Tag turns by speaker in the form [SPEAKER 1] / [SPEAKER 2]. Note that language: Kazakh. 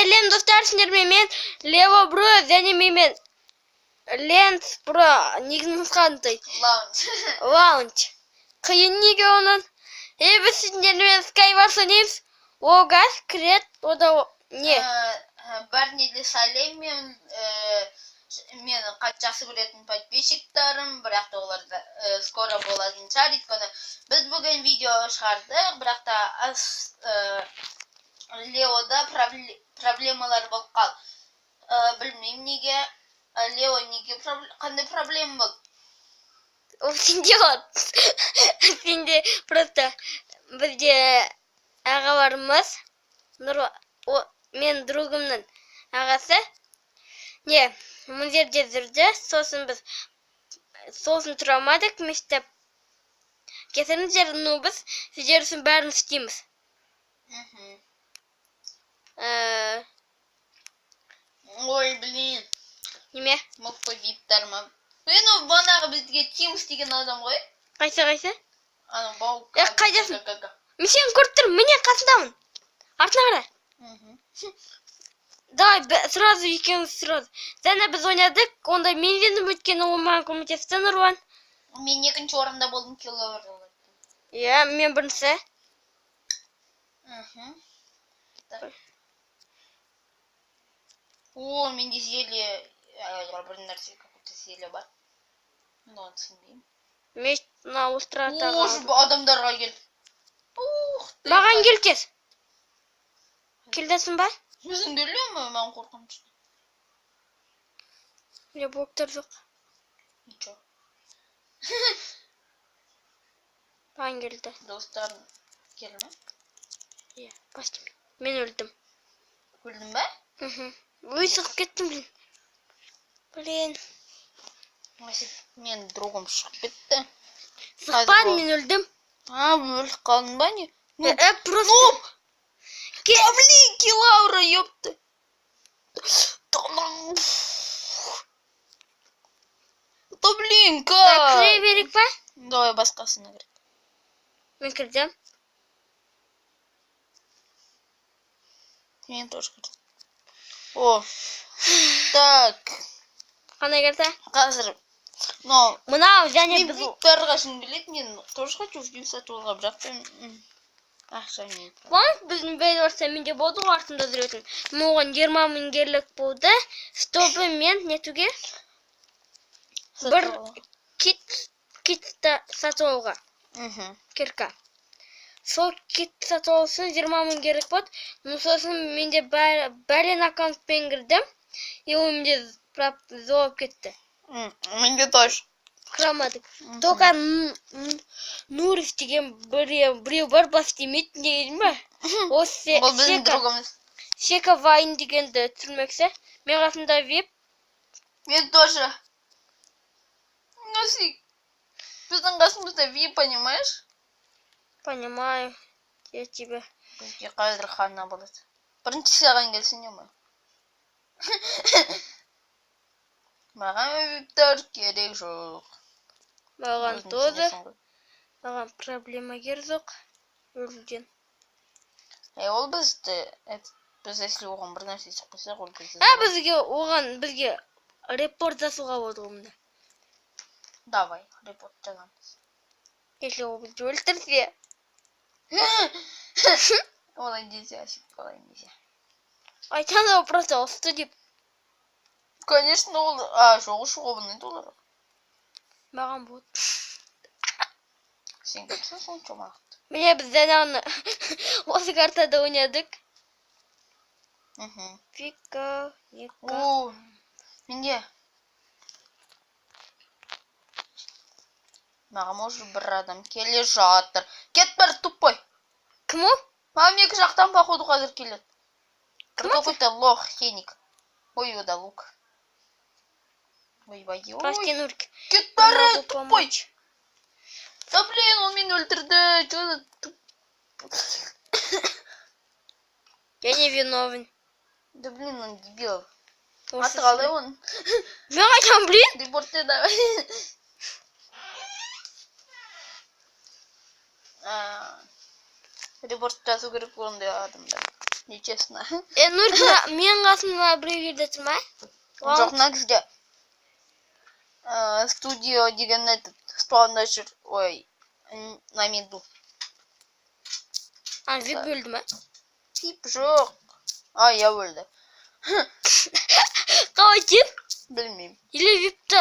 [SPEAKER 1] Сәлем достар, сендермен мен Лево Бро, және мен Ленс Бро, негізіңіз қандай? Лаунч. Қиын неге оның? Біз сендермен Skywars ойнаймыз. О, газ, крет, ода не?
[SPEAKER 2] Бәріне де сәлем, мен жақсы көретін подписчиктарым, бірақ та олар да скоро болатын шығар, өйткені біз бүгін видео шығардық, бірақ та Леода проблемалар болып қал. Білмеймін неге, Лео неге қандай проблема болды?
[SPEAKER 1] Ол сенде от. Сенде просто бізде ағаларымыз, мен другымның ағасы, не, бұл жерде жүрді, сосын тұра алмадық, мектеп. Кесіріңіздер, біз сіздер үшін бәрін істейміз.
[SPEAKER 2] Ой, блин.
[SPEAKER 1] Неме?
[SPEAKER 2] Мықты виптар ма? Мен банағы бізге Тим істеген адам ғой.
[SPEAKER 1] Қайсы?
[SPEAKER 2] Ана баук.
[SPEAKER 1] Қайдасың? Мен сені көріп тұрмын, міне қасындамын. Артына қара. Давай, сразу екеуміз сразу. Жаңа біз ойнадық, онда мен жеңдім, өйткені ол маған көмектесті, Нұрлан.
[SPEAKER 2] Мен екінші орында болдым, киловер болдым.
[SPEAKER 1] Иә, мен бірінші.
[SPEAKER 2] О, менде зелье, бір нәрсе, какой-то зелье бар. Мен оны түсінбеймін.
[SPEAKER 1] Мына устратаға.
[SPEAKER 2] Адамдарға кел.
[SPEAKER 1] Маған кел тез. Келдесің ба?
[SPEAKER 2] Өзің келе ме? Мен қорқам үшін.
[SPEAKER 1] Мне блоктар жоқ.
[SPEAKER 2] Ничего.
[SPEAKER 1] Маған келді.
[SPEAKER 2] Достарым келме?
[SPEAKER 1] Иә, бастым. Мен өлдім.
[SPEAKER 2] Өлдің бе?
[SPEAKER 1] Ой, шығып кеттім, блин.
[SPEAKER 2] Мен другым шығып кетті.
[SPEAKER 1] Сықпадым, мен өлдім.
[SPEAKER 2] Өліп қалдың ба не?
[SPEAKER 1] Просто...
[SPEAKER 2] Да блин, килаура, ёпты. Да блин, как?
[SPEAKER 1] Так, кіре берек па?
[SPEAKER 2] Давай басқасына керек.
[SPEAKER 1] Мен кірдім.
[SPEAKER 2] Мен тоже кірдім. О, так.
[SPEAKER 1] Қандай кірді?
[SPEAKER 2] Қазір.
[SPEAKER 1] Мынау, және
[SPEAKER 2] біз... Мен биттарға шын келеді, мен тоже хочу в сатып алға, бірақ та... Ақша мен.
[SPEAKER 1] Біздің бәйді барса менде болды ғой артында жүретін. Оған 20 мың керлік болды. Стобы мен нетуге? Бір китті сатып алға. Керка. Сол китті сатып алсын 20 мың керлік болды. Сосын менде бәрен аккаунтпен кірдім. И ол менде зоап кетті.
[SPEAKER 2] Менде тоже.
[SPEAKER 1] Кырамадық. Только Нуров деген біреу бар, бас демейтін деген ба? Ол
[SPEAKER 2] біздің другымыз.
[SPEAKER 1] Сека Вайн дегенді түрмексе. Мен қасында вип.
[SPEAKER 2] Мен тоже. Носи. Біздің қасымызда вип, понимаешь?
[SPEAKER 1] Понимаю. Я тебя.
[SPEAKER 2] Бізге қазір қана болады. Бірінші саған келсін, ема. Маған виптар керек жоқ.
[SPEAKER 1] Маған тоже. Маған проблема керек жоқ. Өлден.
[SPEAKER 2] Ол бізді, біз если оған бір нәрсе шықпаса, ол бізді...
[SPEAKER 1] Бізге репорт жасауға болады оғымда.
[SPEAKER 2] Давай, репорт жазамыз.
[SPEAKER 1] Если ол бізді өлтірсе.
[SPEAKER 2] Олай нельзя, олай нельзя.
[SPEAKER 1] Айтқан ол просто осты деп.
[SPEAKER 2] Конечно, ол... Жоғы шоғыбын олар.
[SPEAKER 1] Маған болды.
[SPEAKER 2] Сен көпсің соң чомақты.
[SPEAKER 1] Міне біз жаңағыны осы картада ойнадық. Фика, нека.
[SPEAKER 2] О, менде. Маған может бір адам келе жатыр. Кет бір тупой.
[SPEAKER 1] Кім ол?
[SPEAKER 2] Маған екі жақтан походу қазір келеді. Какой-то лох, хеник. Ой, ода лук. Ой-бай, ой.
[SPEAKER 1] Прости, Нурик.
[SPEAKER 2] Кет бәрі тупой. Да блин, он меня ультрды.
[SPEAKER 1] Я не виновен.
[SPEAKER 2] Да блин, он дебил. Атқалай он.
[SPEAKER 1] Мен айтам, блин.
[SPEAKER 2] Репортте давай. Репорт жазу керек ондай адамдар. Нечестно.
[SPEAKER 1] Нур менің қасымда біреу келді ма?
[SPEAKER 2] Жоқ, мына кісіге студио деген этот спаунда жүр. Ой, на меду.
[SPEAKER 1] Вип өлді ма?
[SPEAKER 2] Тип жоқ. Я өлді.
[SPEAKER 1] Қалай тип?
[SPEAKER 2] Білмеймін.
[SPEAKER 1] Или випті